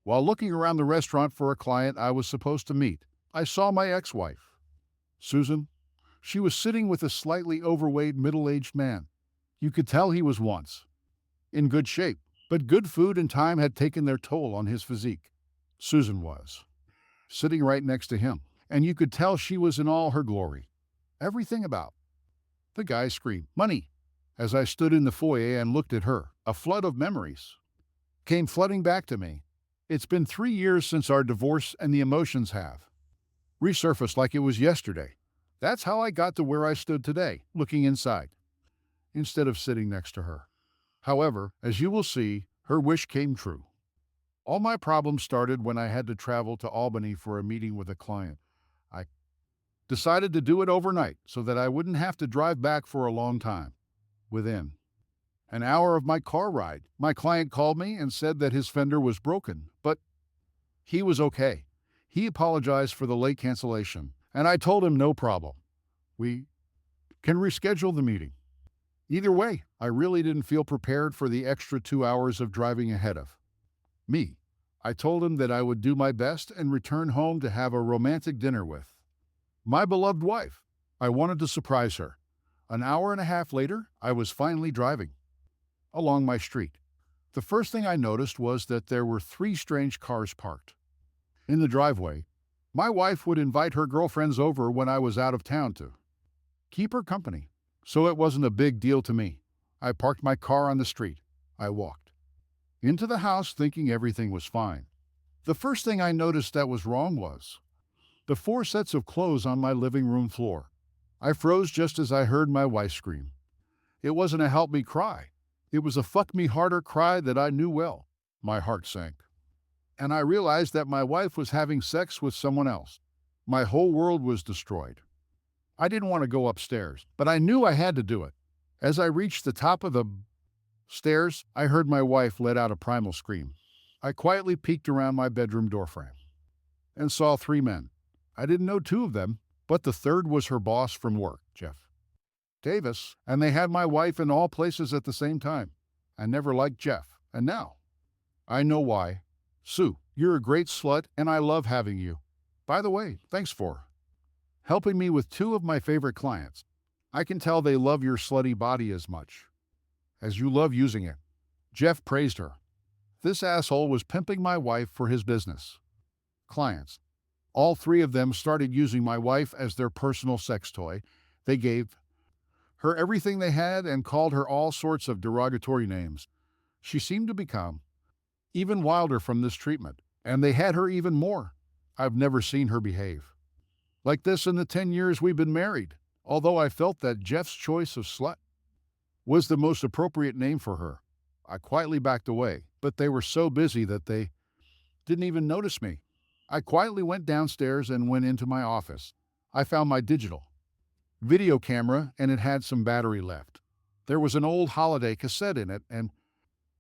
While looking around the restaurant for a client I was supposed to meet, I saw my ex-wife, Susan. She was sitting with a slightly overweight middle-aged man. You could tell he was once in good shape, but good food and time had taken their toll on his physique. Susan was sitting right next to him, and you could tell she was in all her glory. Everything about the guy screamed, "Money!" As I stood in the foyer and looked at her, a flood of memories came flooding back to me. It's been 3 years since our divorce, and the emotions have resurfaced like it was yesterday. That's how I got to where I stood today, looking inside, instead of sitting next to her. However, as you will see, her wish came true. All my problems started when I had to travel to Albany for a meeting with a client. I decided to do it overnight so that I wouldn't have to drive back for a long time. Within an hour of my car ride, my client called me and said that his fender was broken, but he was okay. He apologized for the late cancellation, and I told him no problem. We can reschedule the meeting. Either way, I really didn't feel prepared for the extra 2 hours of driving ahead of me. I told him that I would do my best and return home to have a romantic dinner with my beloved wife. I wanted to surprise her. An hour and a half later, I was finally driving along my street. The first thing I noticed was that there were 3 strange cars parked in the driveway. My wife would invite her girlfriends over when I was out of town to keep her company, so it wasn't a big deal to me. I parked my car on the street. I walked into the house thinking everything was fine. The first thing I noticed that was wrong was the 4 sets of clothes on my living room floor. I froze just as I heard my wife scream. It wasn't a help me cry. It was a fuck me harder cry that I knew well. My heart sank, and I realized that my wife was having sex with someone else. My whole world was destroyed. I didn't want to go upstairs, but I knew I had to do it. As I reached the top of the stairs, I heard my wife let out a primal scream. I quietly peeked around my bedroom doorframe and saw 3 men. I didn't know 2 of them, but the third was her boss from work, Jeff Davis, and they had my wife in all places at the same time. I never liked Jeff, and now I know why. Sue, you're a great slut, and I love having you. By the way, thanks for helping me with 2 of my favorite clients. I can tell they love your slutty body as much as you love using it. Jeff praised her. This asshole was pimping my wife for his business clients. All 3 of them started using my wife as their personal sex toy. They gave her everything they had and called her all sorts of derogatory names. She seemed to become even wilder from this treatment, and they had her even more. I've never seen her behave like this in the 10 years we've been married, although I felt that Jeff's choice of slut was the most appropriate name for her. I quietly backed away, but they were so busy that they didn't even notice me. I quietly went downstairs and went into my office. I found my digital video camera, and it had some battery left. There was an old holiday cassette in it and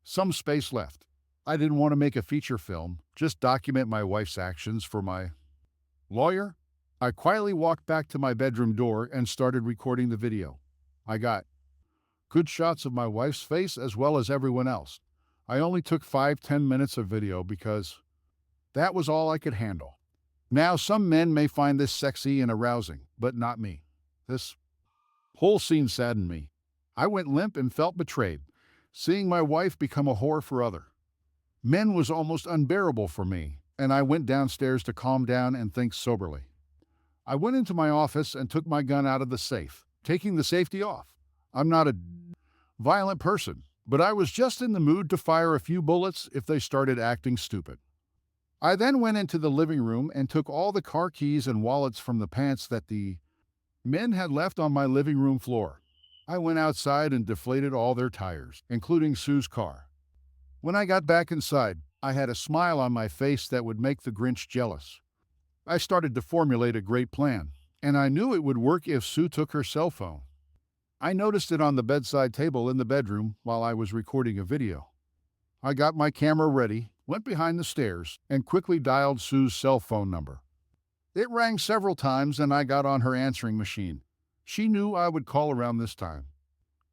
some space left. I didn't want to make a feature film, just document my wife's actions for my lawyer. I quietly walked back to my bedroom door and started recording the video. I got good shots of my wife's face as well as everyone else. I only took 5-10 minutes of video because that was all I could handle. Now, some men may find this sexy and arousing, but not me. This whole scene saddened me. I went limp and felt betrayed. Seeing my wife become a whore for other men was almost unbearable for me, and I went downstairs to calm down and think soberly. I went into my office and took my gun out of the safe, taking the safety off. I'm not a violent person, but I was just in the mood to fire a few bullets if they started acting stupid. I then went into the living room and took all the car keys and wallets from the pants that the men had left on my living room floor. I went outside and deflated all their tires, including Sue's car. When I got back inside, I had a smile on my face that would make the Grinch jealous. I started to formulate a great plan, and I knew it would work if Sue took her cell phone. I noticed it on the bedside table in the bedroom while I was recording a video. I got my camera ready, went behind the stairs, and quickly dialed Sue's cell phone number. It rang several times and I got on her answering machine. She knew I would call around this time,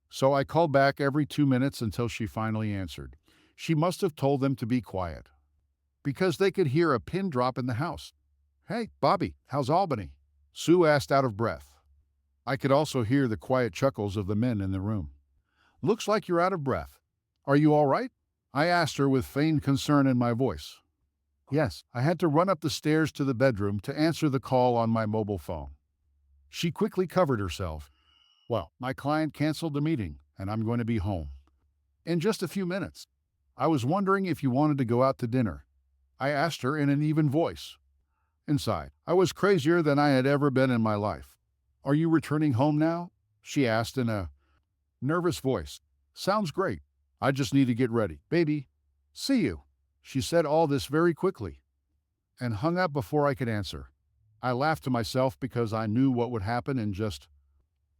so I called back every 2 minutes until she finally answered. She must have told them to be quiet, because they could hear a pin drop in the house. "Hey, Bobby, how's Albany?" Sue asked out of breath. I could also hear the quiet chuckles of the men in the room. "Looks like you're out of breath. Are you all right?" I asked her with feigned concern in my voice. Yes, I had to run up the stairs to the bedroom to answer the call on my mobile phone. She quickly covered herself. "Well, my client canceled the meeting, and I'm going to be home in just a few minutes. I was wondering if you wanted to go out to dinner." I asked her in an even voice. Inside, I was crazier than I had ever been in my life. "Are you returning home now?" she asked in a nervous voice. "Sounds great. I just need to get ready. Baby, see you." She said all this very quickly and hung up before I could answer. I laughed to myself because I knew what would happen in just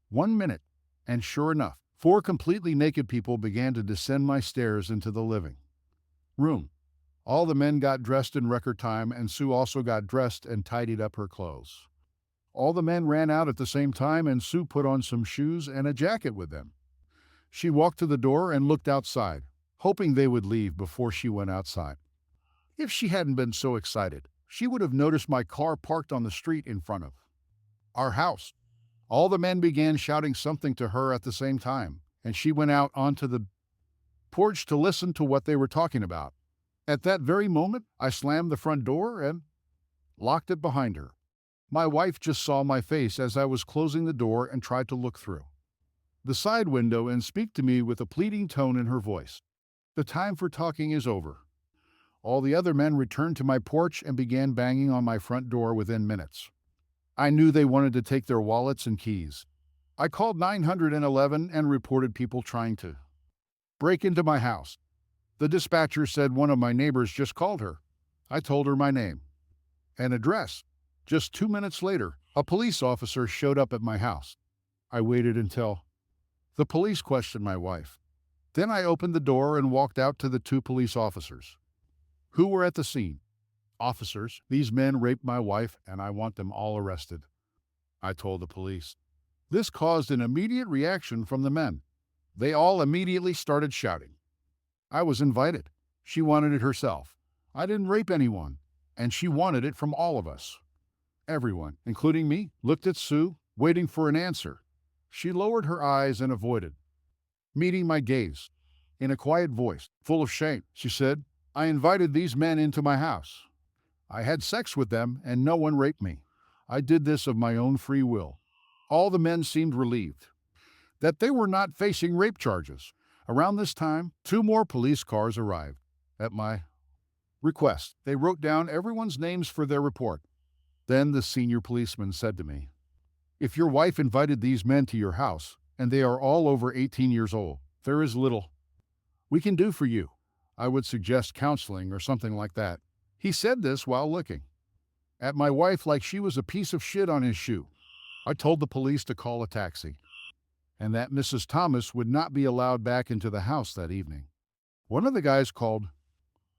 1 minute. And sure enough, 4 completely naked people began to descend my stairs into the living room. All the men got dressed in record time, and Sue also got dressed and tidied up her clothes. All the men ran out at the same time, and Sue put on some shoes and a jacket with them. She walked to the door and looked outside, hoping they would leave before she went outside. If she hadn't been so excited, she would have noticed my car parked on the street in front of our house. All the men began shouting something to her at the same time, and she went out onto the porch to listen to what they were talking about. At that very moment, I slammed the front door and locked it behind her. My wife just saw my face as I was closing the door and tried to look through the side window and speak to me with a pleading tone in her voice. "The time for talking is over." All the other men returned to my porch and began banging on my front door within minutes. I knew they wanted to take their wallets and keys. I called 911 and reported people trying to break into my house. The dispatcher said one of my neighbors just called her. I told her my name and address. Just 2 minutes later, a police officer showed up at my house. I waited until the police questioned my wife. Then I opened the door and walked out to the 2 police officers who were at the scene. "Officers, these men raped my wife and I want them all arrested," I told the police. This caused an immediate reaction from the men. They all immediately started shouting. I was invited. She wanted it herself. I didn't rape anyone, and she wanted it from all of us. Everyone, including me, looked at Sue, waiting for an answer. She lowered her eyes and avoided meeting my gaze. In a quiet voice, full of shame, she said, "I invited these men into my house. I had sex with them, and no one raped me. I did this of my own free will." All the men seemed relieved that they were not facing rape charges. Around this time, 2 more police cars arrived. At my request, they wrote down everyone's names for their report. Then the senior policeman said to me, "If your wife invited these men to your house, and they are all over 18 years old, there is little we can do for you. I would suggest counseling or something like that." He said this while looking at my wife like she was a piece of shit on his shoe. I told the police to call a taxi, and that Mrs. Thomas would not be allowed back into the house that evening. One of the guys called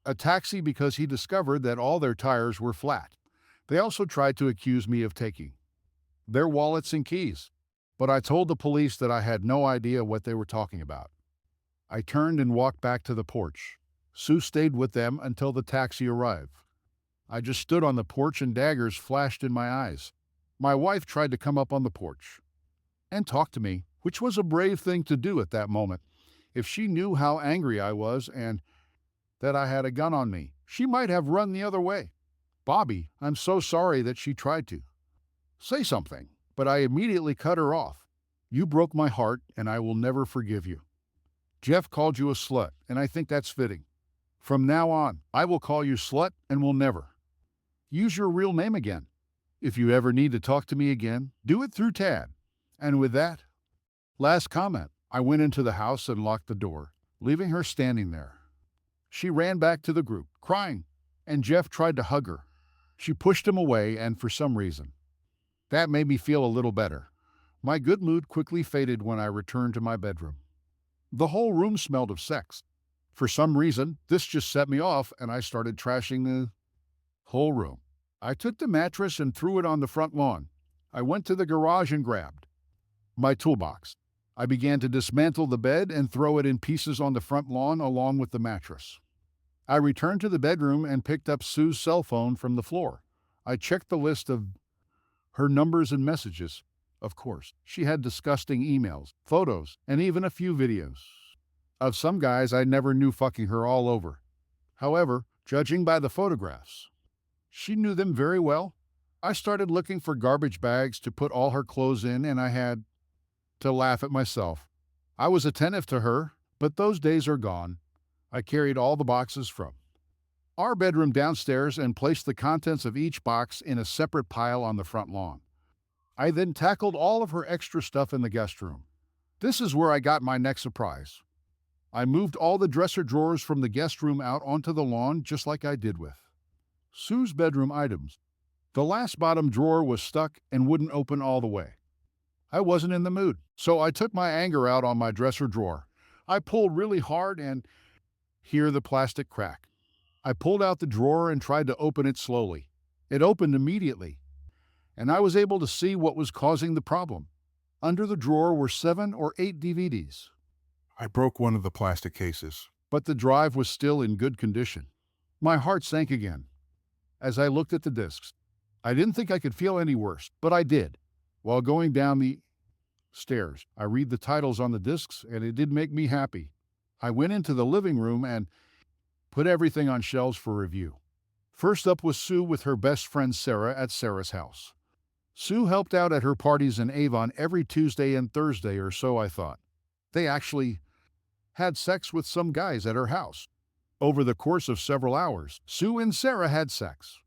a taxi because he discovered that all their tires were flat. They also tried to accuse me of taking their wallets and keys, but I told the police that I had no idea what they were talking about. I turned and walked back to the porch. Sue stayed with them until the taxi arrived. I just stood on the porch and daggers flashed in my eyes. My wife tried to come up on the porch and talk to me, which was a brave thing to do at that moment. If she knew how angry I was and that I had a gun on me, she might have run the other way. "Bobby, I'm so sorry," that she tried to say something, but I immediately cut her off. "You broke my heart, and I will never forgive you. Jeff called you a slut, and I think that's fitting. From now on, I will call you slut and will never use your real name again. If you ever need to talk to me again, do it through Tad." And with that last comment, I went into the house and locked the door, leaving her standing there. She ran back to the group, crying, and Jeff tried to hug her. She pushed him away, and for some reason, that made me feel a little better. My good mood quickly faded when I returned to my bedroom. The whole room smelled of sex. For some reason, this just set me off, and I started trashing the whole room. I took the mattress and threw it on the front lawn. I went to the garage and grabbed my toolbox. I began to dismantle the bed and throw it in pieces on the front lawn along with the mattress. I returned to the bedroom and picked up Sue's cell phone from the floor. I checked the list of her numbers and messages. Of course, she had disgusting emails, photos, and even a few videos of some guys I never knew fucking her all over. However, judging by the photographs, she knew them very well. I started looking for garbage bags to put all her clothes in, and I had to laugh at myself. I was attentive to her, but those days are gone. I carried all the boxes from our bedroom downstairs and placed the contents of each box in a separate pile on the front lawn. I then tackled all of her extra stuff in the guest room. This is where I got my next surprise. I moved all the dresser drawers from the guest room out onto the lawn just like I did with Sue's bedroom items. The last bottom drawer was stuck and wouldn't open all the way. I wasn't in the mood, so I took my anger out on my dresser drawer. I pulled really hard and hear the plastic crack. I pulled out the drawer and tried to open it slowly. It opened immediately, and I was able to see what was causing the problem. Under the drawer were 7 or 8 DVDs. I broke one of the plastic cases, but the drive was still in good condition. My heart sank again as I looked at the discs. I didn't think I could feel any worse, but I did. While going down the stairs, I read the titles on the discs, and it did make me happy. I went into the living room and put everything on shelves for review. First up was Sue with her best friend Sarah at Sarah's house. Sue helped out at her parties in Avon every Tuesday and Thursday, or so I thought. They actually had sex with some guys at her house. Over the course of several hours, Sue and Sarah had sex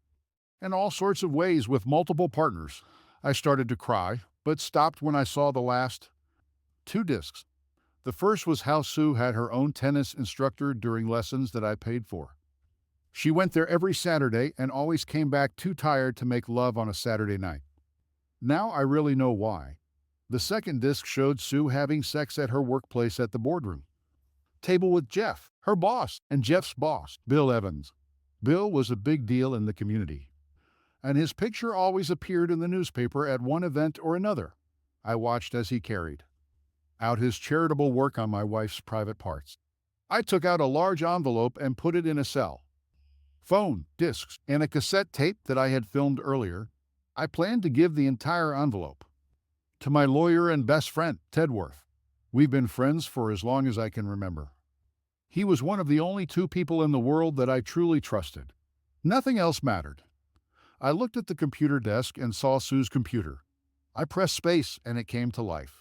in all sorts of ways with multiple partners. I started to cry, but stopped when I saw the last 2 discs. The first was how Sue had her own tennis instructor during lessons that I paid for. She went there every Saturday and always came back too tired to make love on a Saturday night. Now I really know why. The second disc showed Sue having sex at her workplace at the boardroom table with Jeff, her boss, and Jeff's boss, Bill Evans. Bill was a big deal in the community, and his picture always appeared in the newspaper at one event or another. I watched as he carried out his charitable work on my wife's private parts. I took out a large envelope and put it in a cell. Phone, discs, and a cassette tape that I had filmed earlier. I planned to give the entire envelope to my lawyer and best friend, Ted Worth. We've been friends for as long as I can remember. He was one of the only 2 people in the world that I truly trusted. Nothing else mattered. I looked at the computer desk and saw Sue's computer. I pressed space and it came to life.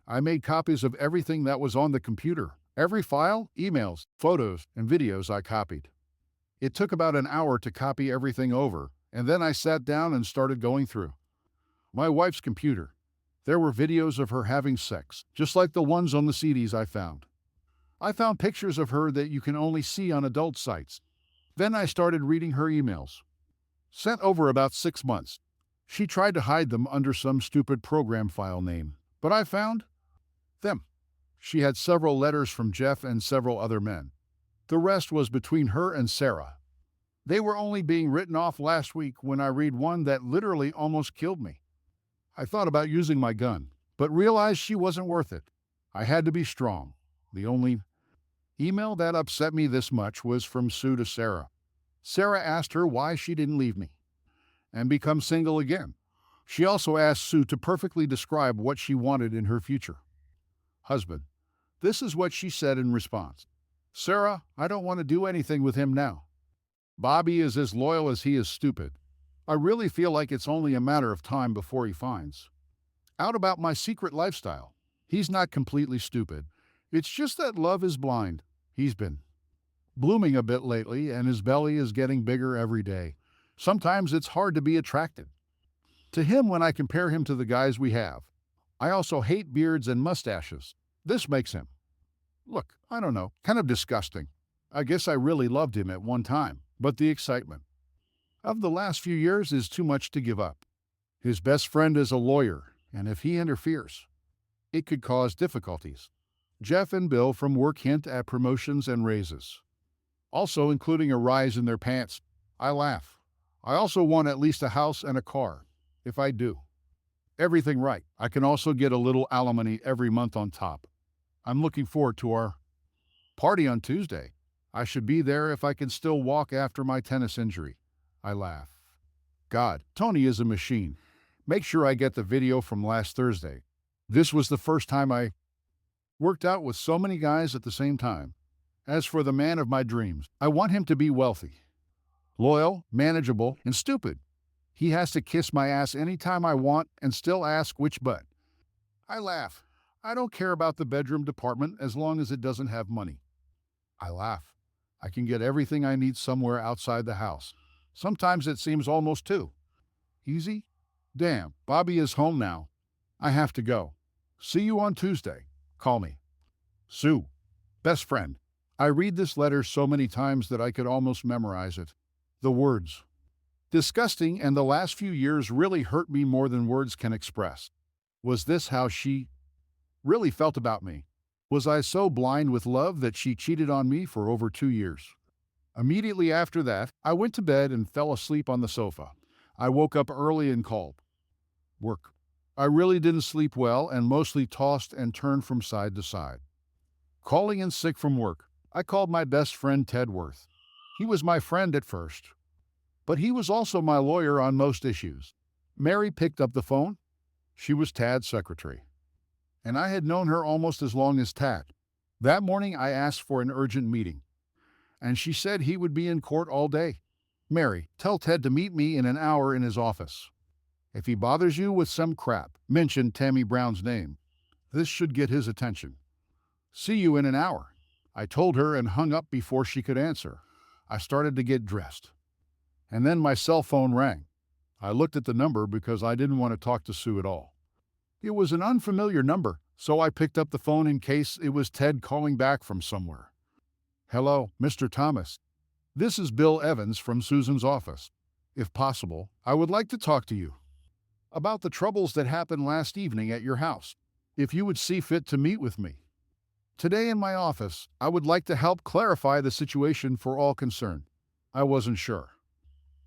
I made copies of everything that was on the computer. Every file, emails, photos, and videos I copied. It took about an hour to copy everything over, and then I sat down and started going through my wife's computer. There were videos of her having sex, just like the ones on the CDs I found. I found pictures of her that you can only see on adult sites. Then I started reading her emails, sent over about 6 months. She tried to hide them under some stupid program file name, but I found them. She had several letters from Jeff and several other men. The rest was between her and Sarah. They were only being written off last week when I read one that literally almost killed me. I thought about using my gun, but realized she wasn't worth it. I had to be strong. The only email that upset me this much was from Sue to Sarah. Sarah asked her why she didn't leave me and become single again. She also asked Sue to perfectly describe what she wanted in her future husband. This is what she said in response. Sarah, I don't want to do anything with him now. Bobby is as loyal as he is stupid. I really feel like it's only a matter of time before he finds out about my secret lifestyle. He's not completely stupid. It's just that love is blind. He's been blooming a bit lately, and his belly is getting bigger every day. Sometimes it's hard to be attracted to him when I compare him to the guys we have. I also hate beards and mustaches. This makes him look, I don't know, kind of disgusting. I guess I really loved him at one time, but the excitement of the last few years is too much to give up. His best friend is a lawyer, and if he interferes, it could cause difficulties. Jeff and Bill from work hint at promotions and raises, also including a rise in their pants. I laugh. I also want at least a house and a car. If I do everything right, I can also get a little alimony every month on top. I'm looking forward to our party on Tuesday. I should be there if I can still walk after my tennis injury. I laugh. God, Tony is a machine. Make sure I get the video from last Thursday. This was the first time I worked out with so many guys at the same time. As for the man of my dreams, I want him to be wealthy, loyal, manageable, and stupid. He has to kiss my ass anytime I want and still ask which butt. I laugh. I don't care about the bedroom department as long as it doesn't have money. I laugh. I can get everything I need somewhere outside the house. Sometimes it seems almost too easy. Damn, Bobby is home now. I have to go. See you on Tuesday. Call me. Sue. Best friend. I read this letter so many times that I could almost memorize it. The words. Disgusting, and the last few years really hurt me more than words can express. Was this how she really felt about me? Was I so blind with love that she cheated on me for over 2 years? Immediately after that, I went to bed and fell asleep on the sofa. I woke up early and called work. I really didn't sleep well and mostly tossed and turned from side to side. Calling in sick from work, I called my best friend Ted Worth. He was my friend at first, but he was also my lawyer on most issues. Mary picked up the phone. She was Tad's secretary, and I had known her almost as long as Tad. That morning I asked for an urgent meeting, and she said he would be in court all day. Mary, tell Ted to meet me in an hour in his office. If he bothers you with some crap, mention Tammy Brown's name. This should get his attention. See you in an hour. I told her and hung up before she could answer. I started to get dressed, and then my cell phone rang. I looked at the number because I didn't want to talk to Sue at all. It was an unfamiliar number, so I picked up the phone in case it was Ted calling back from somewhere. Hello, Mr. Thomas. This is Bill Evans from Susan's office. If possible, I would like to talk to you about the troubles that happened last evening at your house. If you would see fit to meet with me today in my office, I would like to help clarify the situation for all concerned. I wasn't sure.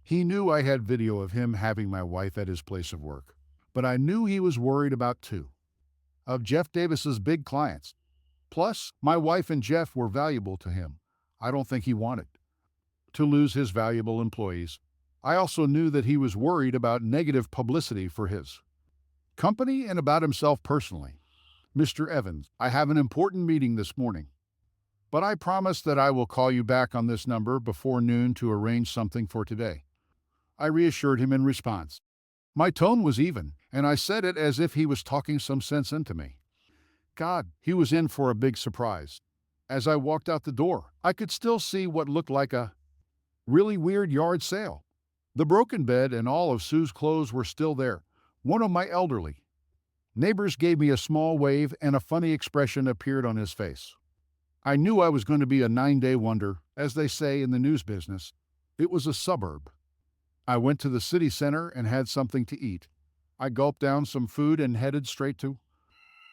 He knew I had video of him having my wife at his place of work, but I knew he was worried about two of Jeff Davis's big clients. Plus, my wife and Jeff were valuable to him. I don't think he wanted to lose his valuable employees. I also knew that he was worried about negative publicity for his company and about himself personally. Mr. Evans, I have an important meeting this morning, but I promise that I will call you back on this number before noon to arrange something for today. I reassured him in response. My tone was even, and I said it as if he was talking some sense into me. God, he was in for a big surprise. As I walked out the door, I could still see what looked like a really weird yard sale. The broken bed and all of Sue's clothes were still there. One of my elderly neighbors gave me a small wave and a funny expression appeared on his face. I knew I was going to be a 9-day wonder, as they say in the news business. It was a suburb. I went to the city center and had something to eat. I gulped down some food and headed straight to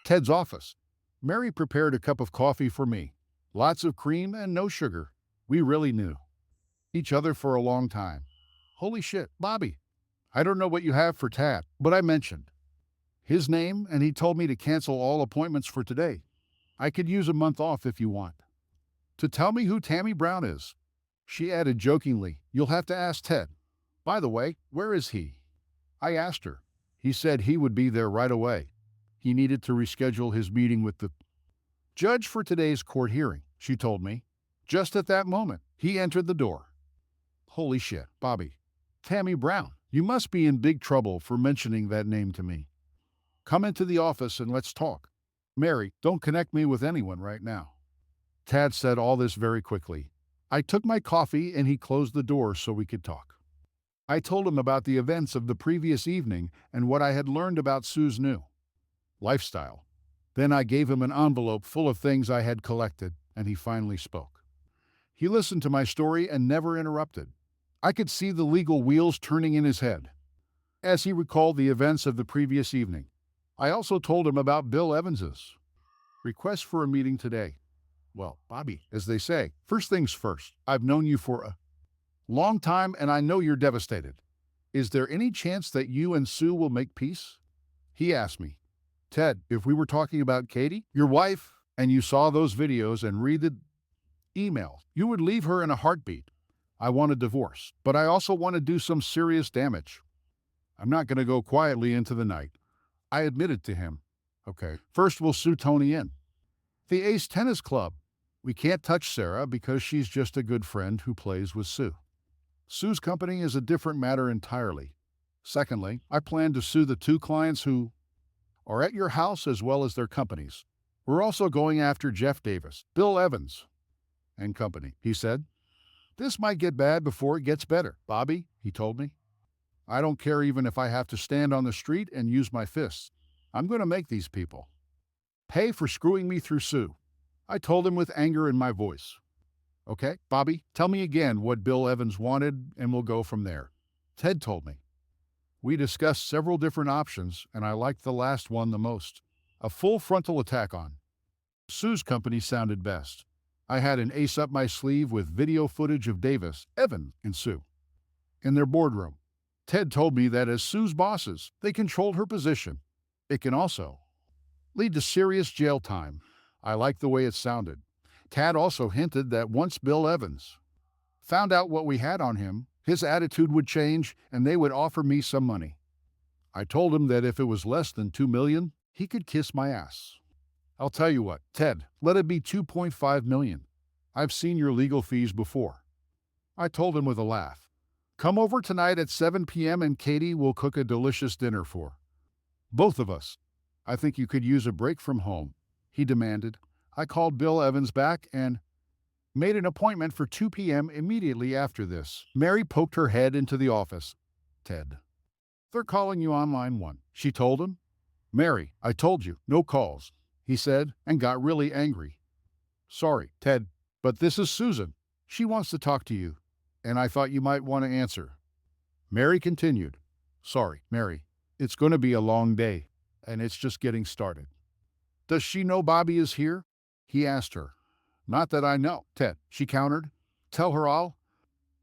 Ted's office. Mary prepared a cup of coffee for me. Lots of cream and no sugar. We really knew each other for a long time. Holy shit, Bobby. I don't know what you have for Tad, but I mentioned his name and he told me to cancel all appointments for today. I could use a month off if you want. To tell me who Tammy Brown is. She added jokingly, you'll have to ask Ted. By the way, where is he? I asked her. He said he would be there right away. He needed to reschedule his meeting with the judge for today's court hearing, she told me. Just at that moment, he entered the door. Holy shit, Bobby. Tammy Brown, you must be in big trouble for mentioning that name to me. Come into the office and let's talk. Mary, don't connect me with anyone right now. Tad said all this very quickly. I took my coffee and he closed the door so we could talk. I told him about the events of the previous evening and what I had learned about Sue's new lifestyle. Then I gave him an envelope full of things I had collected, and he finally spoke. He listened to my story and never interrupted. I could see the legal wheels turning in his head as he recalled the events of the previous evening. I also told him about Bill Evans's request for a meeting today. Well, Bobby, as they say, first things first. I've known you for a long time and I know you're devastated. Is there any chance that you and Sue will make peace? He asked me. Ted, if we were talking about Katie, your wife, and you saw those videos and read the emails. You would leave her in a heartbeat. I want a divorce, but I also want to do some serious damage. I'm not going to go quietly into the night. I admitted to him. Okay. First, we'll sue Tony in. The Ace Tennis Club. We can't touch Sarah because she's just a good friend who plays with Sue. Sue's company is a different matter entirely. Secondly, I plan to sue the two clients who are at your house as well as their companies. We're also going after Jeff Davis, Bill Evans, and company, he said. This might get bad before it gets better, Bobby, he told me. I don't care even if I have to stand on the street and use my fists. I'm going to make these people pay for screwing me through Sue. I told him with anger in my voice. Okay, Bobby, tell me again what Bill Evans wanted and we'll go from there. Ted told me. We discussed several different options and I liked the last one the most. A full frontal attack on Sue's company sounded best. I had an ace up my sleeve with video footage of Davis, Evans, and Sue in their boardroom. Ted told me that as Sue's bosses, they controlled her position. It can also lead to serious jail time. I liked the way it sounded. Tad also hinted that once Bill Evans found out what we had on him, his attitude would change and they would offer me some money. I told him that if it was less than $2 million, he could kiss my ass. I'll tell you what, Ted, let it be $2.5 million. I've seen your legal fees before. I told him with a laugh. Come over tonight at 7 p.m. and Katie will cook a delicious dinner for both of us. I think you could use a break from home, he demanded. I called Bill Evans back and made an appointment for 2 p.m. immediately after this. Mary poked her head into the office. Ted. They're calling you on line 1, she told him. Mary, I told you, no calls, he said, and got really angry. Sorry, Ted, but this is Susan. She wants to talk to you, and I thought you might want to answer. Mary continued. Sorry, Mary, it's going to be a long day, and it's just getting started. Does she know Bobby is here? He asked her. Not that I know, Ted, she countered. Tell her I'll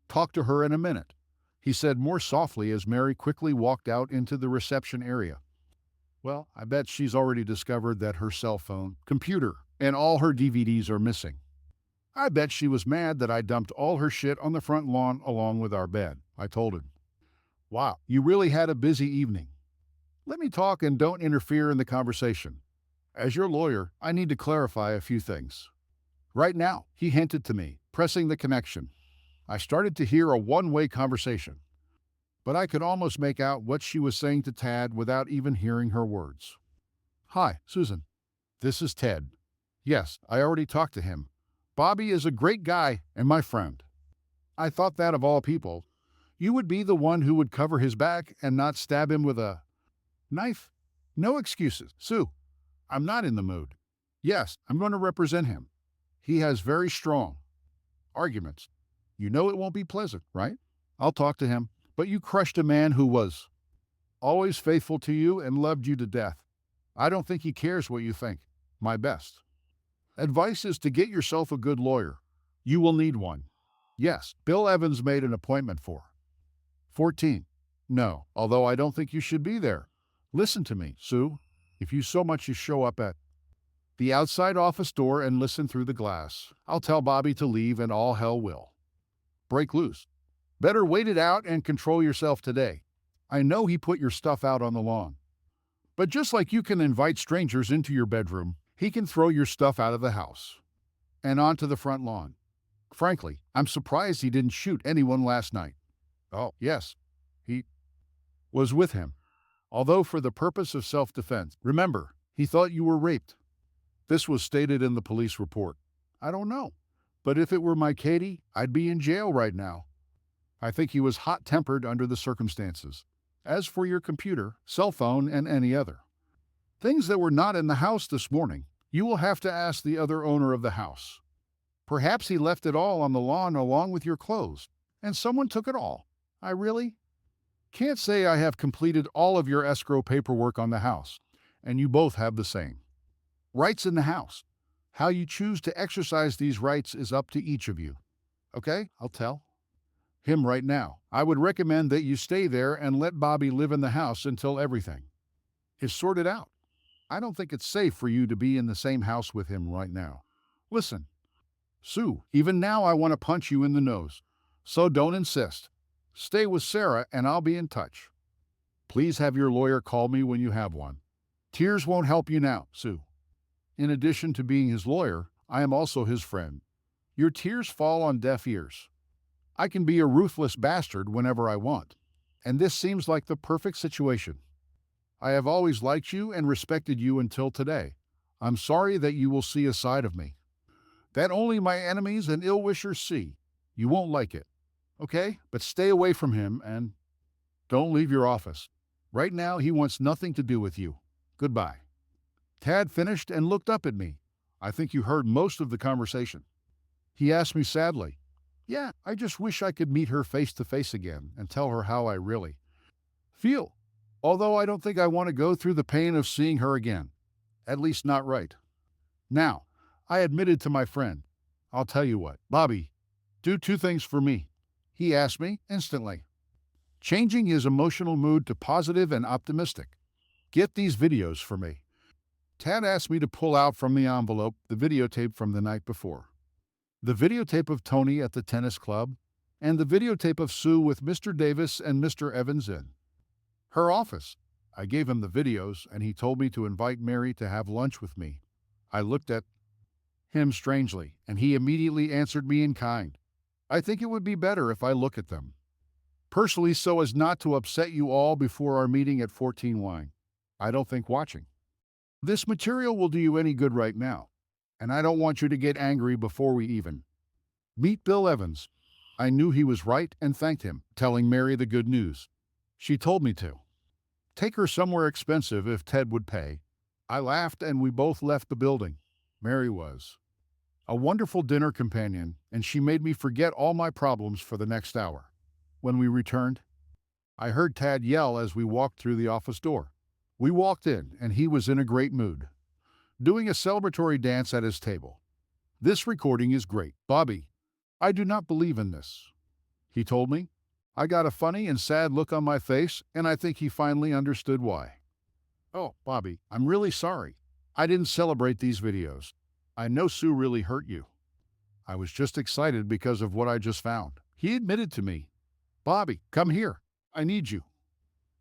talk to her in a minute, he said more softly as Mary quickly walked out into the reception area. Well, I bet she's already discovered that her cell phone, computer, and all her DVDs are missing. I bet she was mad that I dumped all her shit on the front lawn along with our bed, I told him. Wow, you really had a busy evening. Let me talk and don't interfere in the conversation. As your lawyer, I need to clarify a few things. Right now, he hinted to me, pressing the connection. I started to hear a one-way conversation, but I could almost make out what she was saying to Tad without even hearing her words. Hi, Susan. This is Ted. Yes, I already talked to him. Bobby is a great guy and my friend. I thought that of all people, you would be the one who would cover his back and not stab him with a knife. No excuses, Sue. I'm not in the mood. Yes, I'm going to represent him. He has very strong arguments. You know it won't be pleasant, right? I'll talk to him. But you crushed a man who was always faithful to you and loved you to death. I don't think he cares what you think. My best advice is to get yourself a good lawyer. You will need one. Yes, Bill Evans made an appointment for 14. No, although I don't think you should be there. Listen to me, Sue. If you so much as show up at the outside office door and listen through the glass, I'll tell Bobby to leave and all hell will break loose. Better wait it out and control yourself today. I know he put your stuff out on the lawn. But just like you can invite strangers into your bedroom, he can throw your stuff out of the house and onto the front lawn. Frankly, I'm surprised he didn't shoot anyone last night. Oh, yes, he was with him, although for the purpose of self-defense. Remember, he thought you were raped. This was stated in the police report. I don't know, but if it were my Katie, I'd be in jail right now. I think he was hot-tempered under the circumstances. As for your computer, cell phone, and any other things that were not in the house this morning, you will have to ask the other owner of the house. Perhaps he left it all on the lawn along with your clothes, and someone took it all. I really can't say I have completed all of your escrow paperwork on the house, and you both have the same rights in the house. How you choose to exercise these rights is up to each of you. Okay, I'll tell him right now. I would recommend that you stay there and let Bobby live in the house until everything is sorted out. I don't think it's safe for you to be in the same house with him right now. Listen, Sue, even now I want to punch you in the nose. So don't insist. Stay with Sarah and I'll be in touch. Please have your lawyer call me when you have one. Tears won't help you now, Sue. In addition to being his lawyer, I am also his friend. Your tears fall on deaf ears. I can be a ruthless bastard whenever I want. And this seems like the perfect situation. I have always liked you and respected you until today. I'm sorry that you will see a side of me that only my enemies and ill-wishers see. You won't like it, okay? But stay away from him and don't leave your office. Right now, he wants nothing to do with you. Goodbye. Tad finished and looked up at me. I think you heard most of the conversation. He asked me sadly, yeah, I just wish I could meet her face to face again and tell her how I really feel. Although I don't think I want to go through the pain of seeing her again. At least not right now. I admitted to my friend, I'll tell you what, Bobby, do two things for me. He asked me instantly, changing his emotional mood to positive and optimistic. Get these videos for me. Tad asked me to pull out from the envelope the videotape from the night before. The videotape of Tony at the tennis club, and the videotape of Sue with Mr. Davis and Mr. Evans in her office. I gave him the videos, and he told me to invite Mary to have lunch with me. I looked at him strangely, and he immediately answered me in kind. I think it would be better if I look at them personally so as not to upset you all before our meeting at 14 Wine. I don't think watching this material will do you any good right now, and I don't want you to get angry before we even meet Bill Evans. I knew he was right and thanked him, telling Mary the good news. She told me to take her somewhere expensive if Ted would pay. I laughed and we both left the building. Mary was a wonderful dinner companion, and she made me forget all my problems for the next hour. When we returned, I heard Tad yell as we walked through the office door. We walked in, and he was in a great mood, doing a celebratory dance at his table. This recording is great, Bobby. I do not believe in this, he told me. I got a funny and sad look on my face, and I think he finally understood why. Oh, Bobby, I'm really sorry. I didn't celebrate these videos. I know Sue really hurt you. I was just excited because of what I just found. He admitted to me, Bobby, come here. I need you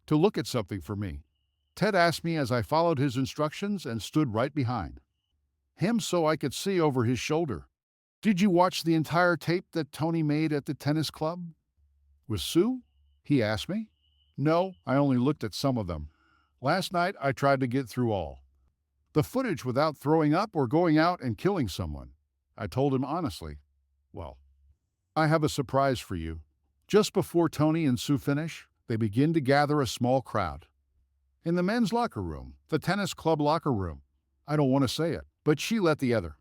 to look at something for me. Ted asked me as I followed his instructions and stood right behind him so I could see over his shoulder. Did you watch the entire tape that Tony made at the tennis club with Sue? He asked me. No, I only looked at some of them. Last night I tried to get through all the footage without throwing up or going out and killing someone. I told him honestly. Well, I have a surprise for you. Just before Tony and Sue finish, they begin to gather a small crowd in the men's locker room, the tennis club locker room. I don't want to say it, but she let the other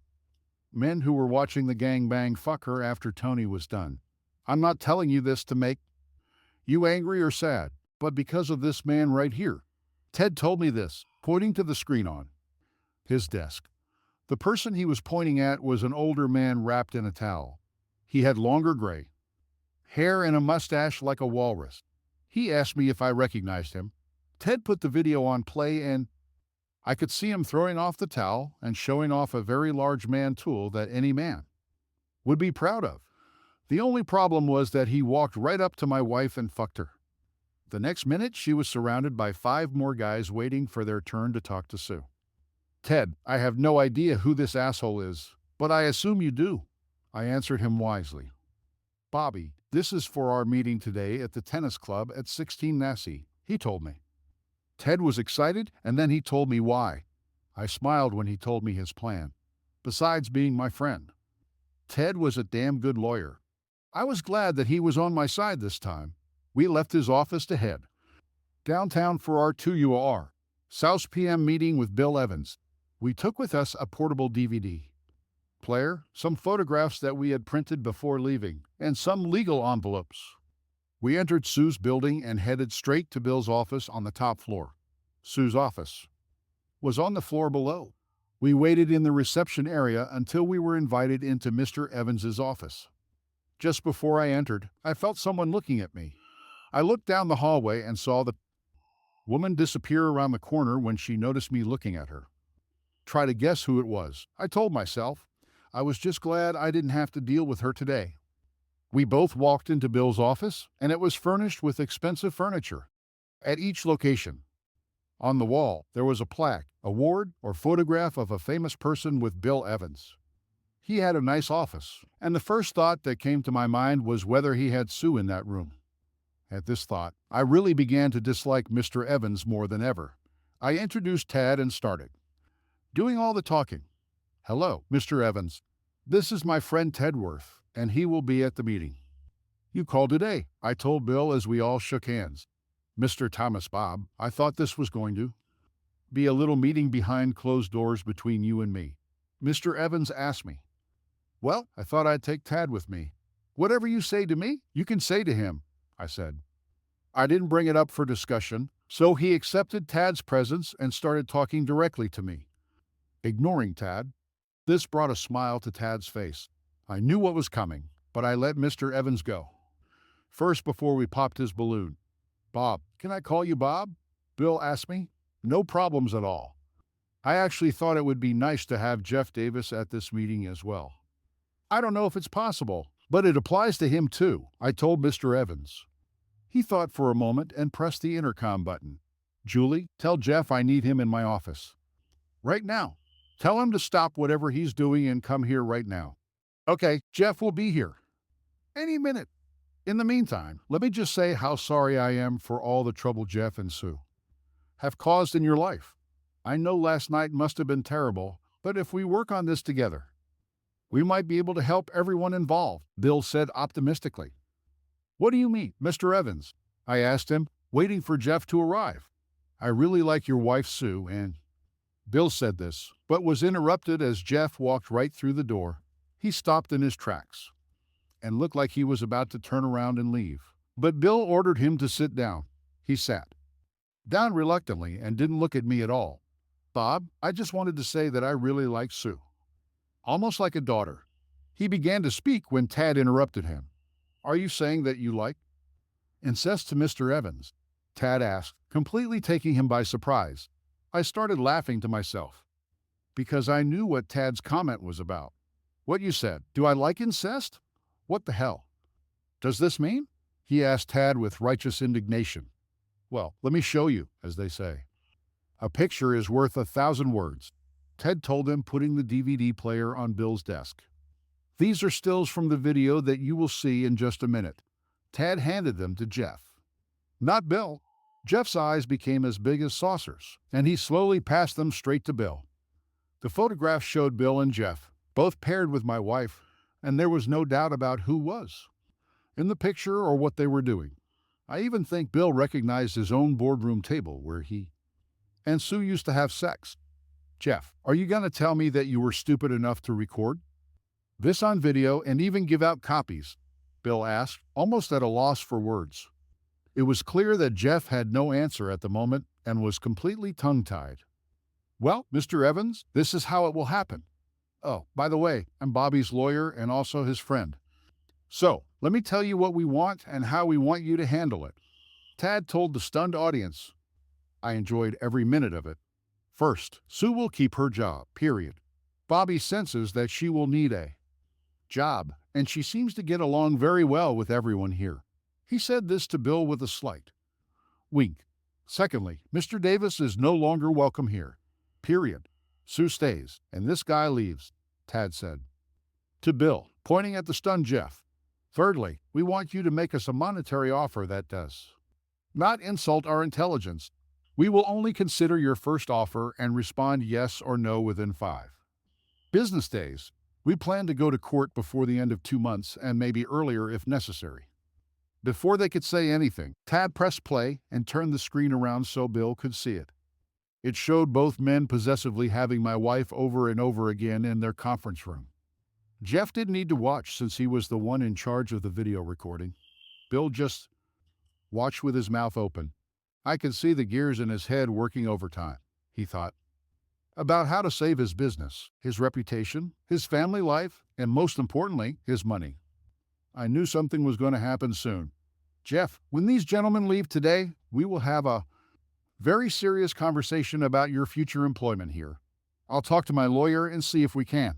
men who were watching the gangbang fuck her after Tony was done. I'm not telling you this to make you angry or sad, but because of this man right here. Ted told me this, pointing to the screen on his desk. The person he was pointing at was an older man wrapped in a towel. He had longer gray hair and a mustache like a walrus. He asked me if I recognized him. Ted put the video on play and I could see him throwing off the towel and showing off a very large man tool that any man would be proud of. The only problem was that he walked right up to my wife and fucked her. The next minute, she was surrounded by 5 more guys waiting for their turn to talk to Sue. Ted, I have no idea who this asshole is, but I assume you do. I answered him wisely. Bobby, this is for our meeting today at the tennis club at 16 Nassau, he told me. Ted was excited, and then he told me why. I smiled when he told me his plan. Besides being my friend, Ted was a damn good lawyer. I was glad that he was on my side this time. We left his office to head downtown for our 2UR South PM meeting with Bill Evans. We took with us a portable DVD player, some photographs that we had printed before leaving, and some legal envelopes. We entered Sue's building and headed straight to Bill's office on the top floor. Sue's office was on the floor below. We waited in the reception area until we were invited into Mr. Evans's office. Just before I entered, I felt someone looking at me. I looked down the hallway and saw the woman disappear around the corner when she noticed me looking at her. Try to guess who it was, I told myself. I was just glad I didn't have to deal with her today. We both walked into Bill's office, and it was furnished with expensive furniture. At each location, on the wall, there was a plaque, award, or photograph of a famous person with Bill Evans. He had a nice office, and the first thought that came to my mind was whether he had Sue in that room. At this thought, I really began to dislike Mr. Evans more than ever. I introduced Tad and started doing all the talking. Hello, Mr. Evans. This is my friend Tedworth, and he will be at the meeting. You called today, I told Bill as we all shook hands. Mr. Thomas Bob, I thought this was going to be a little meeting behind closed doors between you and me. Mr. Evans asked me. Well, I thought I'd take Tad with me. Whatever you say to me, you can say to him, I said. I didn't bring it up for discussion, so he accepted Tad's presence and started talking directly to me, ignoring Tad. This brought a smile to Tad's face. I knew what was coming, but I let Mr. Evans go. First, before we popped his balloon. Bob, can I call you Bob? Bill asked me. No problems at all. I actually thought it would be nice to have Jeff Davis at this meeting as well. I don't know if it's possible, but it applies to him too, I told Mr. Evans. He thought for a moment and pressed the intercom button. Julie, tell Jeff I need him in my office. Right now. Tell him to stop whatever he's doing and come here right now. Okay, Jeff will be here. Any minute. In the meantime, let me just say how sorry I am for all the trouble Jeff and Sue have caused in your life. I know last night must have been terrible, but if we work on this together, we might be able to help everyone involved, Bill said optimistically. What do you mean, Mr. Evans? I asked him, waiting for Jeff to arrive. I really like your wife, Sue, and Bill said this, but was interrupted as Jeff walked right through the door. He stopped in his tracks and looked like he was about to turn around and leave. But Bill ordered him to sit down. He sat down reluctantly and didn't look at me at all. Bob, I just wanted to say that I really like Sue. Almost like a daughter. He began to speak when Tad interrupted him. Are you saying that you like incest to Mr. Evans? Tad asked, completely taking him by surprise. I started laughing to myself, because I knew what Tad's comment was about. What you said, do I like incest? What the hell does this mean? He asked Tad with righteous indignation. Well, let me show you, as they say. A picture is worth 1,000 words, Ted told him, putting the DVD player on Bill's desk. These are stills from the video that you will see in just a minute. Tad handed them to Jeff. Not Bill. Jeff's eyes became as big as saucers, and he slowly passed them straight to Bill. The photograph showed Bill and Jeff, both paired with my wife, and there was no doubt about who was in the picture or what they were doing. I even think Bill recognized his own boardroom table where he and Sue used to have sex. Jeff, are you going to tell me that you were stupid enough to record this on video and even give out copies? Bill asked, almost at a loss for words. It was clear that Jeff had no answer at the moment and was completely tongue-tied. Well, Mr. Evans, this is how it will happen. Oh, by the way, I'm Bobby's lawyer and also his friend. So, let me tell you what we want and how we want you to handle it. Tad told the stunned audience. I enjoyed every minute of it. First, Sue will keep her job, period. Bobby senses that she will need a job, and she seems to get along very well with everyone here. He said this to Bill with a slight wink. Secondly, Mr. Davis is no longer welcome here, period. Sue stays, and this guy leaves, Tad said to Bill, pointing at the stunned Jeff. Thirdly, we want you to make us a monetary offer that does not insult our intelligence. We will only consider your first offer and respond yes or no within 5 business days. We plan to go to court before the end of 2 months and maybe earlier if necessary. Before they could say anything, Tad pressed play and turned the screen around so Bill could see it. It showed both men possessively having my wife over and over again in their conference room. Jeff didn't need to watch since he was the one in charge of the video recording. Bill just watched with his mouth open. I could see the gears in his head working overtime, he thought, about how to save his business, his reputation, his family life, and most importantly, his money. I knew something was going to happen soon. Jeff, when these gentlemen leave today, we will have a very serious conversation about your future employment here. I'll talk to my lawyer and see if we can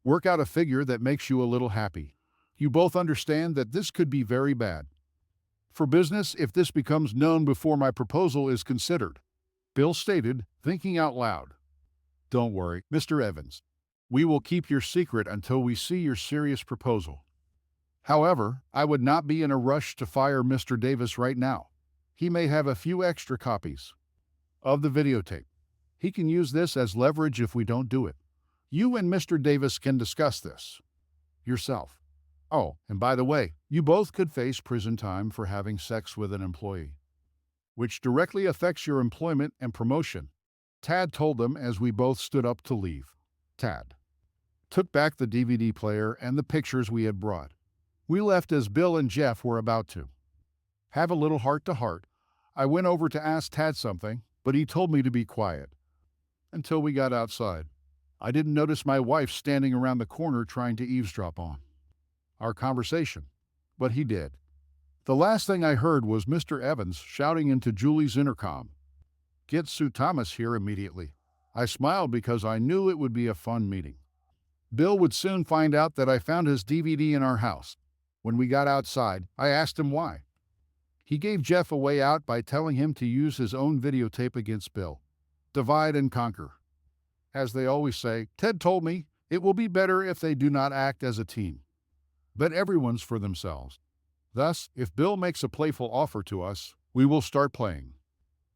Work out a figure that makes you a little happy. You both understand that this could be very bad for business if this becomes known before my proposal is considered. Bill stated, thinking out loud. Don't worry, Mr. Evans. We will keep your secret until we see your serious proposal. However, I would not be in a rush to fire Mr. Davis right now. He may have a few extra copies of the videotape. He can use this as leverage if we don't do it. You and Mr. Davis can discuss this yourself. Oh, and by the way, you both could face prison time for having sex with an employee, which directly affects your employment and promotion. Tad told them as we both stood up to leave. Tad took back the DVD player and the pictures we had brought. We left as Bill and Jeff were about to have a little heart-to-heart. I went over to ask Tad something, but he told me to be quiet until we got outside. I didn't notice my wife standing around the corner trying to eavesdrop on our conversation, but he did. The last thing I heard was Mr. Evans shouting into Julie's intercom, "Get Sue Thomas here immediately." I smiled because I knew it would be a fun meeting. Bill would soon find out that I found his DVD in our house. When we got outside, I asked him why. He gave Jeff a way out by telling him to use his own videotape against Bill. Divide and conquer. As they always say, Ted told me it will be better if they do not act as a team, but everyone's for themselves. Thus, if Bill makes a playful offer to us, we will start playing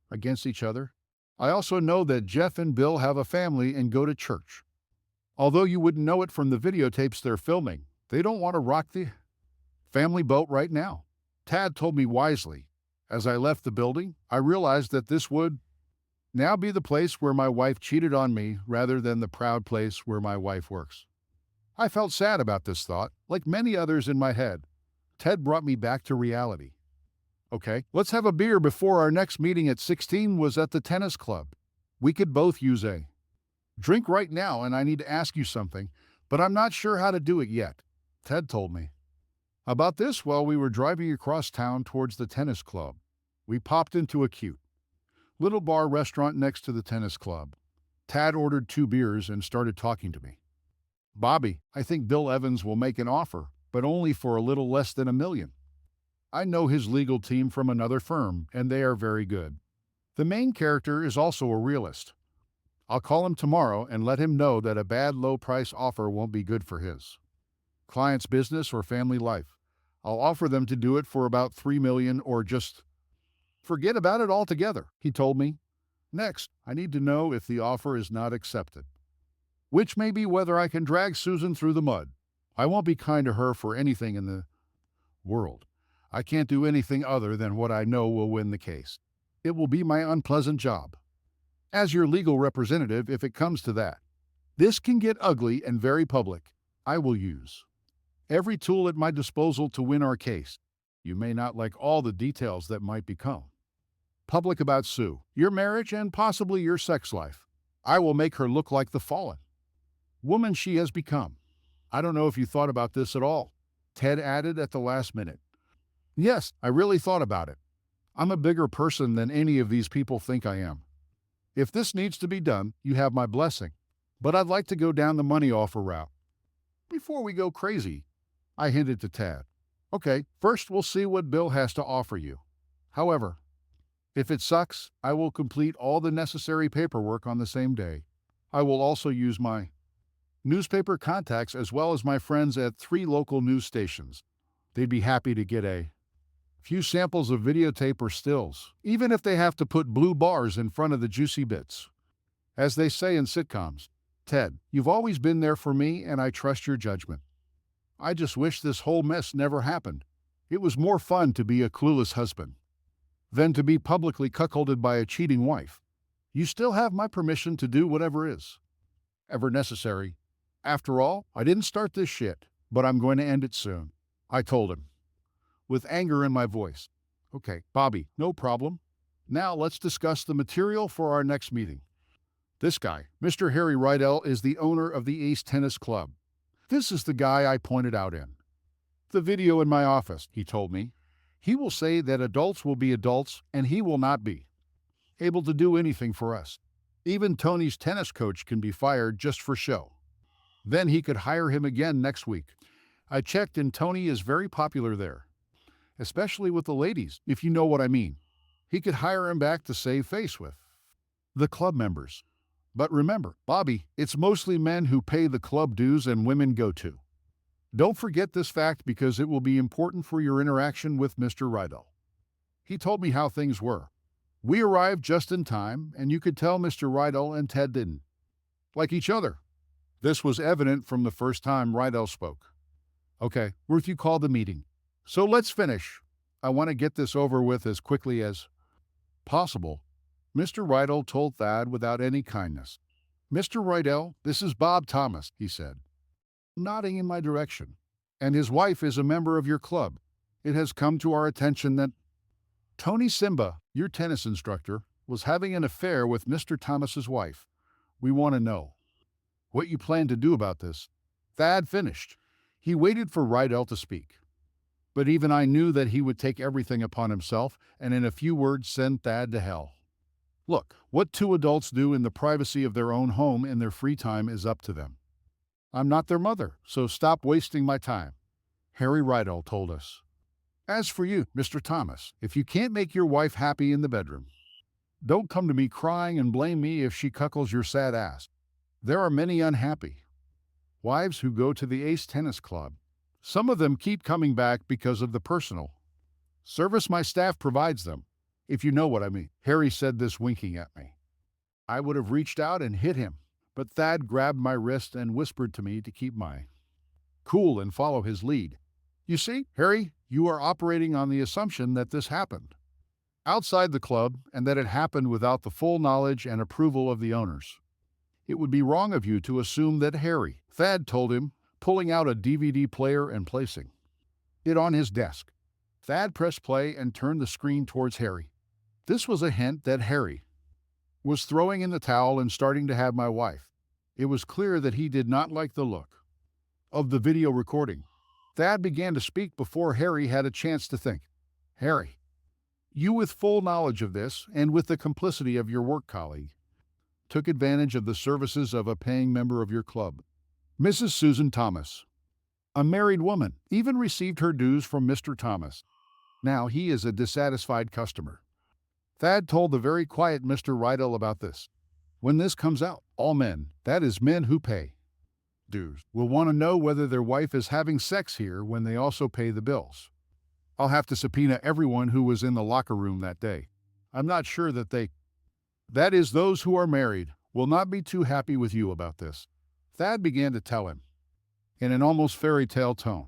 against each other. I also know that Jeff and Bill have a family and go to church. Although you wouldn't know it from the videotapes they're filming, they don't want to rock the family boat right now. Tad told me wisely. As I left the building, I realized that this would now be the place where my wife cheated on me rather than the proud place where my wife works. I felt sad about this thought, like many others in my head. Ted brought me back to reality. Okay, let's have a beer before our next meeting at 16 was at the tennis club. We could both use a drink right now, and I need to ask you something, but I'm not sure how to do it yet, Ted told me about this while we were driving across town towards the tennis club. We popped into a cute little bar restaurant next to the tennis club. Tad ordered 2 beers and started talking to me. Bobby, I think Bill Evans will make an offer, but only for a little less than $1 million. I know his legal team from another firm, and they are very good. The main character is also a realist. I'll call him tomorrow and let him know that a bad low-price offer won't be good for his client's business or family life. I'll offer them to do it for about $3 million or just forget about it altogether, he told me. Next, I need to know if the offer is not accepted, which may be whether I can drag Susan through the mud. I won't be kind to her for anything in the world. I can't do anything other than what I know will win the case. It will be my unpleasant job as your legal representative if it comes to that. This can get ugly and very public. I will use every tool at my disposal to win our case. You may not like all the details that might become public about Sue, your marriage, and possibly your sex life. I will make her look like the fallen woman she has become. I don't know if you thought about this at all, Ted added at the last minute. Yes, I really thought about it. I'm a bigger person than any of these people think I am. If this needs to be done, you have my blessing. But I'd like to go down the money offer route before we go crazy, I hinted to Tad. Okay, first we'll see what Bill has to offer you. However, if it sucks, I will complete all the necessary paperwork on the same day. I will also use my newspaper contacts as well as my friends at 3 local news stations. They'd be happy to get a few samples of videotape or stills, even if they have to put blue bars in front of the juicy bits. As they say in sitcoms, Ted, you've always been there for me and I trust your judgment. I just wish this whole mess never happened. It was more fun to be a clueless husband than to be publicly cuckolded by a cheating wife. You still have my permission to do whatever is ever necessary. After all, I didn't start this shit, but I'm going to end it soon, I told him, with anger in my voice. Okay, Bobby, no problem. Now let's discuss the material for our next meeting. This guy, Mr. Harry Rydell, is the owner of the Ace Tennis Club. This is the guy I pointed out in the video in my office, he told me. He will say that adults will be adults and he will not be able to do anything for us. Even Tony's tennis coach can be fired just for show. Then he could hire him again next week. I checked and Tony is very popular there, especially with the ladies, if you know what I mean. He could hire him back to save face with the club members. But remember, Bobby, it's mostly men who pay the club dues and women go too. Don't forget this fact because it will be important for your interaction with Mr. Rydell. He told me how things were. We arrived just in time, and you could tell Mr. Rydell and Ted didn't like each other. This was evident from the first time Rydell spoke. Okay, Ruth, you called the meeting. So let's finish. I want to get this over with as quickly as possible. Mr. Rydell told Thad without any kindness. Mr. Rydell, this is Bob Thomas, he said, nodding in my direction. And his wife is a member of your club. It has come to our attention that Tony Simba, your tennis instructor, was having an affair with Mr. Thomas's wife. We want to know what you plan to do about this. Thad finished. He waited for Rydell to speak. But even I knew that he would take everything upon himself and in a few words send Thad to hell. Look, what two adults do in the privacy of their own home in their free time is up to them. I'm not their mother, so stop wasting my time, Harry Rydell told us. As for you, Mr. Thomas, if you can't make your wife happy in the bedroom, don't come to me crying and blame me if she cuckolds your sad ass. There are many unhappy wives who go to the Ace Tennis Club. Some of them keep coming back because of the personal service my staff provides them, if you know what I mean. Harry said this winking at me. I would have reached out and hit him, but Thad grabbed my wrist and whispered to me to keep my cool and follow his lead. You see, Harry, you are operating on the assumption that this happened outside the club and that it happened without the full knowledge and approval of the owners. It would be wrong of you to assume that Harry, Thad told him, pulling out a DVD player and placing it on his desk. Thad pressed play and turned the screen towards Harry. This was a hint that Harry was throwing in the towel and starting to have my wife. It was clear that he did not like the look of the video recording. Thad began to speak before Harry had a chance to think. Harry, you with full knowledge of this and with the complicity of your work colleague, took advantage of the services of a paying member of your club, Mrs. Susan Thomas. A married woman even received her dues from Mr. Thomas. Now he is a dissatisfied customer. Thad told the very quiet Mr. Rydell about this. When this comes out, all men, that is men who pay dues, will want to know whether their wife is having sex here when they also pay the bills. I'll have to subpoena everyone who was in the locker room that day. I'm not sure that that is, those who are married, will not be too happy with you about this. Thad began to tell him, in an almost fairy tale tone.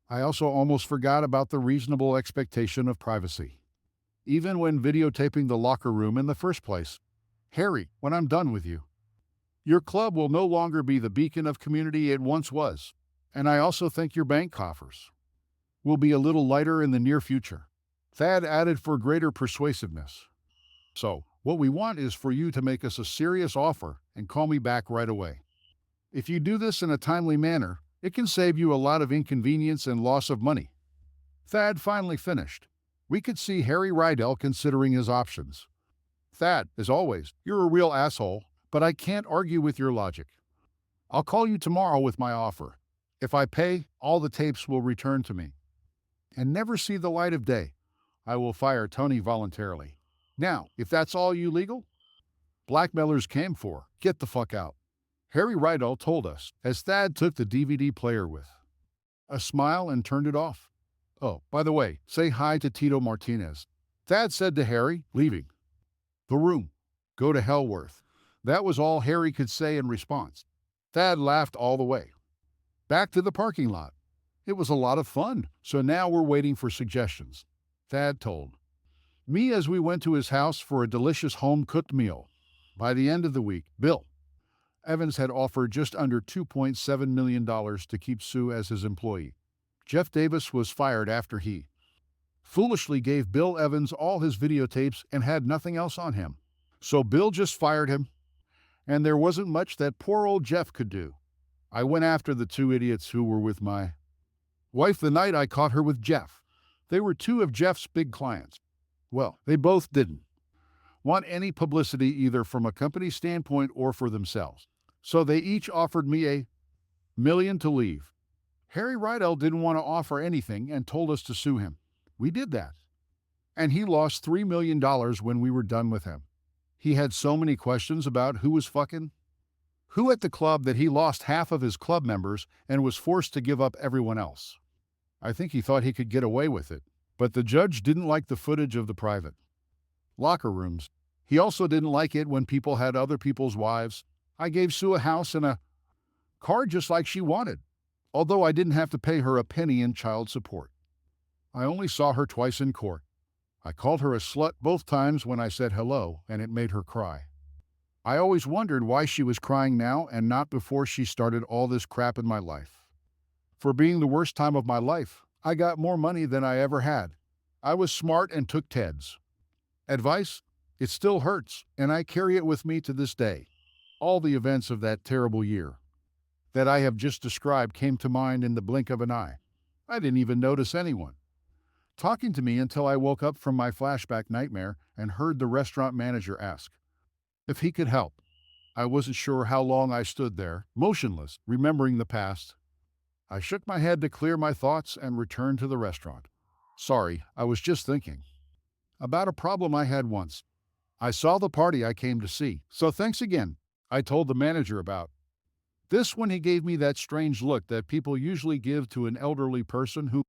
I also almost forgot about the reasonable expectation of privacy, even when videotaping the locker room in the first place. Harry, when I'm done with you, your club will no longer be the beacon of community it once was, and I also think your bank coffers will be a little lighter in the near future. Thad added for greater persuasiveness. So, what we want is for you to make us a serious offer and call me back right away. If you do this in a timely manner, it can save you a lot of inconvenience and loss of money. Thad finally finished. We could see Harry Rydell considering his options. Thad, as always, you're a real asshole, but I can't argue with your logic. I'll call you tomorrow with my offer. If I pay, all the tapes will return to me and never see the light of day. I will fire Tony voluntarily. Now, if that's all you legal blackmailers came for, get the fuck out. Harry Rydell told us, as Thad took the DVD player with a smile and turned it off. Oh, by the way, say hi to Tito Martinez. Thad said to Harry, leaving the room. Go to Hellworth. That was all Harry could say in response. Thad laughed all the way back to the parking lot. It was a lot of fun, so now we're waiting for suggestions, Thad told me as we went to his house for a delicious home-cooked meal. By the end of the week, Bill Evans had offered just under $2.7 million to keep Sue as his employee. Jeff Davis was fired after he foolishly gave Bill Evans all his videotapes and had nothing else on him. So Bill just fired him, and there wasn't much that poor old Jeff could do. I went after the two idiots who were with my wife the night I caught her with Jeff. They were two of Jeff's big clients. Well, they both didn't want any publicity either from a company standpoint or for themselves. So they each offered me a million to leave. Harry Rydell didn't want to offer anything and told us to sue him. We did that. And he lost $3 million when we were done with him. He had so many questions about who was fucking who at the club that he lost half of his club members and was forced to give up everyone else. I think he thought he could get away with it. But the judge didn't like the footage of the private locker rooms. He also didn't like it when people had other people's wives. I gave Sue a house and a car just like she wanted, although I didn't have to pay her a penny in child support. I only saw her twice in court. I called her a slut both times when I said hello, and it made her cry. I always wondered why she was crying now and not before she started all this crap in my life. For being the worst time of my life, I got more money than I ever had. I was smart and took Ted's advice. It still hurts, and I carry it with me to this day. All the events of that terrible year that I have just described came to mind in the blink of an eye. I didn't even notice anyone talking to me until I woke up from my flashback nightmare and heard the restaurant manager ask if he could help. I wasn't sure how long I stood there, motionless, remembering the past. I shook my head to clear my thoughts and returned to the restaurant. Sorry, I was just thinking about a problem I had once. I saw the party I came to see, so thanks again. I told the manager about this when he gave me that strange look that people usually give to an elderly person who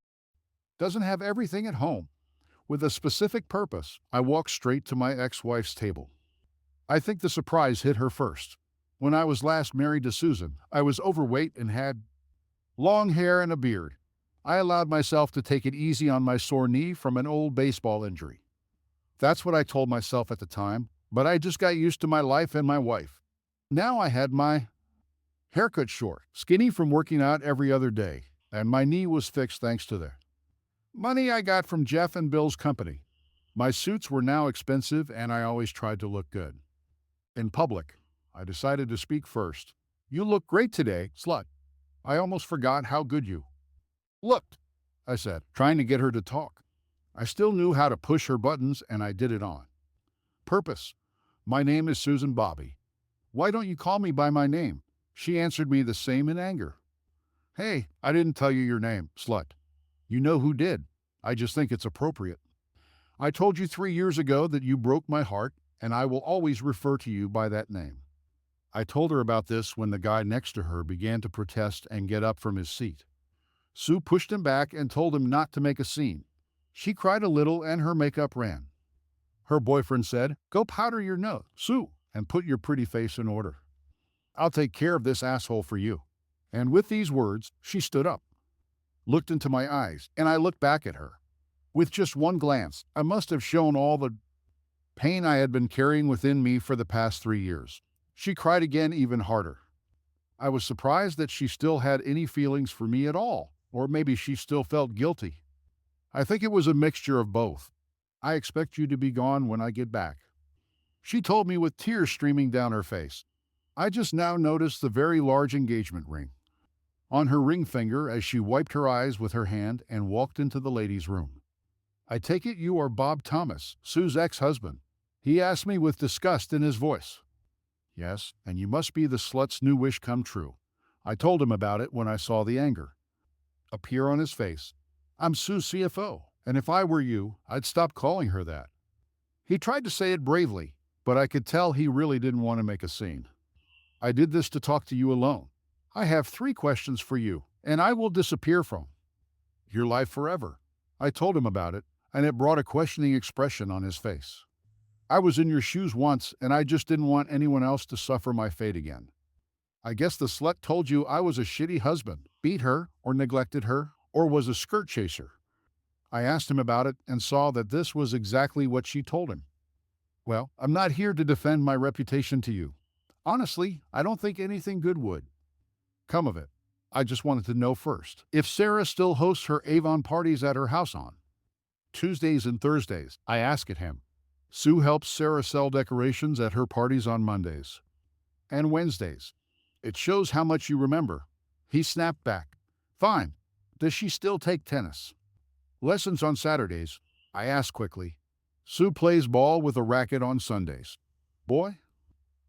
doesn't have everything at home. With a specific purpose, I walked straight to my ex-wife's table. I think the surprise hit her first. When I was last married to Susan, I was overweight and had long hair and a beard. I allowed myself to take it easy on my sore knee from an old baseball injury. That's what I told myself at the time, but I just got used to my life and my wife. Now I had my haircut short, skinny from working out every other day, and my knee was fixed thanks to the money I got from Jeff and Bill's company. My suits were now expensive, and I always tried to look good. In public, I decided to speak first. You look great today, slut. I almost forgot how good you looked, I said, trying to get her to talk. I still knew how to push her buttons, and I did it on purpose. My name is Susan Bobby. Why don't you call me by my name? She answered me the same in anger. Hey, I didn't tell you your name, slut. You know who did. I just think it's appropriate. I told you 3 years ago that you broke my heart, and I will always refer to you by that name. I told her about this when the guy next to her began to protest and get up from his seat. Sue pushed him back and told him not to make a scene. She cried a little and her makeup ran. Her boyfriend said, "Go powder your nose, Sue, and put your pretty face in order. I'll take care of this asshole for you." And with these words, she stood up, looked into my eyes, and I looked back at her. With just one glance, I must have shown all the pain I had been carrying within me for the past 3 years. She cried again, even harder. I was surprised that she still had any feelings for me at all, or maybe she still felt guilty. I think it was a mixture of both. I expect you to be gone when I get back, she told me with tears streaming down her face. I just now noticed the very large engagement ring on her ring finger as she wiped her eyes with her hand and walked into the ladies' room. I take it you are Bob Thomas, Sue's ex-husband, he asked me with disgust in his voice. Yes, and you must be the slut's new wish come true. I told him about it when I saw the anger appear on his face. I'm Sue's CFO, and if I were you, I'd stop calling her that. He tried to say it bravely, but I could tell he really didn't want to make a scene. I did this to talk to you alone. I have 3 questions for you, and I will disappear from your life forever. I told him about it, and it brought a questioning expression on his face. I was in your shoes once, and I just didn't want anyone else to suffer my fate again. I guess the slut told you I was a shitty husband, beat her, or neglected her, or was a skirt chaser. I asked him about it and saw that this was exactly what she told him. Well, I'm not here to defend my reputation to you. Honestly, I don't think anything good would come of it. I just wanted to know first if Sarah still hosts her Avon parties at her house on Tuesdays and Thursdays. I asked him. Sue helps Sarah sell decorations at her parties on Mondays and Wednesdays. It shows how much you remember. He snapped back. Fine. Does she still take tennis lessons on Saturdays? I asked quickly. Sue plays ball with a racket on Sundays. Boy,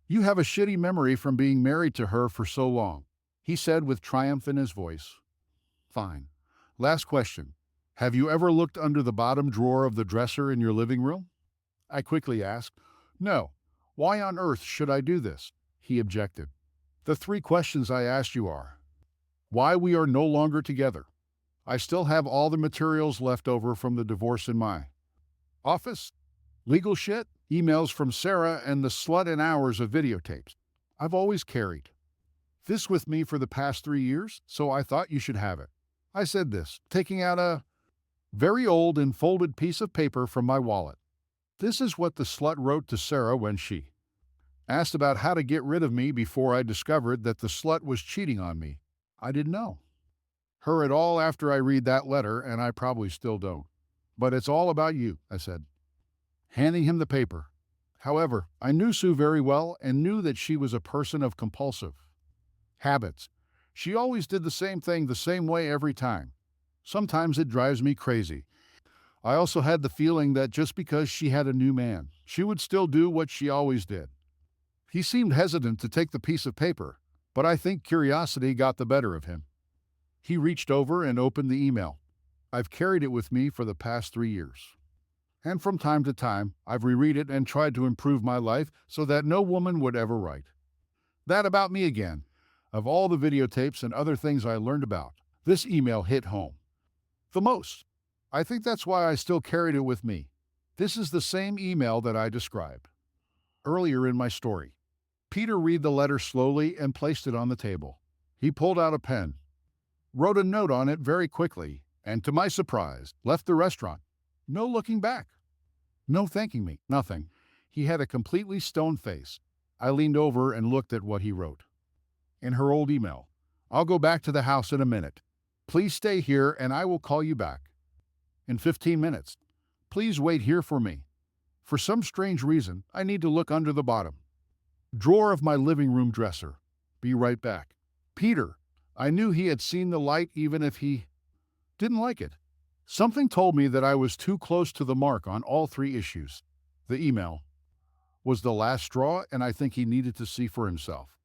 you have a shitty memory from being married to her for so long. He said with triumph in his voice. Fine. Last question. Have you ever looked under the bottom drawer of the dresser in your living room? I quickly asked. No. Why on earth should I do this? He objected. The three questions I asked you are why we are no longer together. I still have all the materials left over from the divorce in my office, legal shit, emails from Sarah, and the slut and hours of videotapes. I've always carried this with me for the past 3 years, so I thought you should have it. I said this, taking out a very old and folded piece of paper from my wallet. This is what the slut wrote to Sarah when she asked about how to get rid of me before I discovered that the slut was cheating on me. I didn't know her at all after I read that letter, and I probably still don't. But it's all about you, I said, handing him the paper. However, I knew Sue very well and knew that she was a person of compulsive habits. She always did the same thing the same way every time. Sometimes it drives me crazy. I also had the feeling that just because she had a new man, she would still do what she always did. He seemed hesitant to take the piece of paper, but I think curiosity got the better of him. He reached over and opened the email. I've carried it with me for the past 3 years. And from time to time, I've reread it and tried to improve my life so that no woman would ever write that about me again. Of all the videotapes and other things I learned about, this email hit home the most. I think that's why I still carried it with me. This is the same email that I described earlier in my story. Peter read the letter slowly and placed it on the table. He pulled out a pen, wrote a note on it very quickly, and to my surprise, left the restaurant. No looking back. No thanking me, nothing. He had a completely stone face. I leaned over and looked at what he wrote. In her old email, I'll go back to the house in a minute. Please stay here and I will call you back. In 15 minutes. Please wait here for me. For some strange reason, I need to look under the bottom drawer of my living room dresser. Be right back. Peter. I knew he had seen the light even if he didn't like it. Something told me that I was too close to the mark on all three issues. The email was the last straw, and I think he needed to see for himself.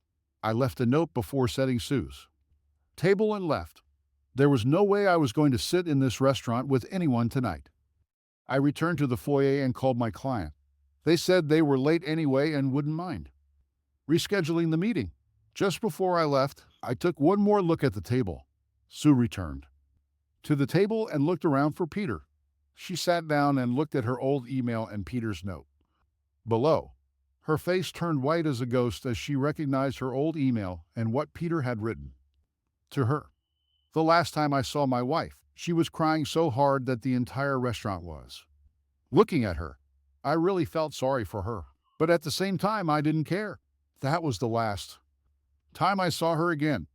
I left a note before setting Sue's table and left. There was no way I was going to sit in this restaurant with anyone tonight. I returned to the foyer and called my client. They said they were late anyway and wouldn't mind rescheduling the meeting. Just before I left, I took one more look at the table. Sue returned to the table and looked around for Peter. She sat down and looked at her old email and Peter's note. Below, her face turned white as a ghost as she recognized her old email and what Peter had written to her. The last time I saw my wife, she was crying so hard that the entire restaurant was looking at her. I really felt sorry for her, but at the same time, I didn't care. That was the last time I saw her again.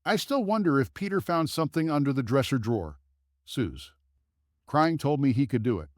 I still wonder if Peter found something under the dresser drawer. Sue's crying told me he could do it.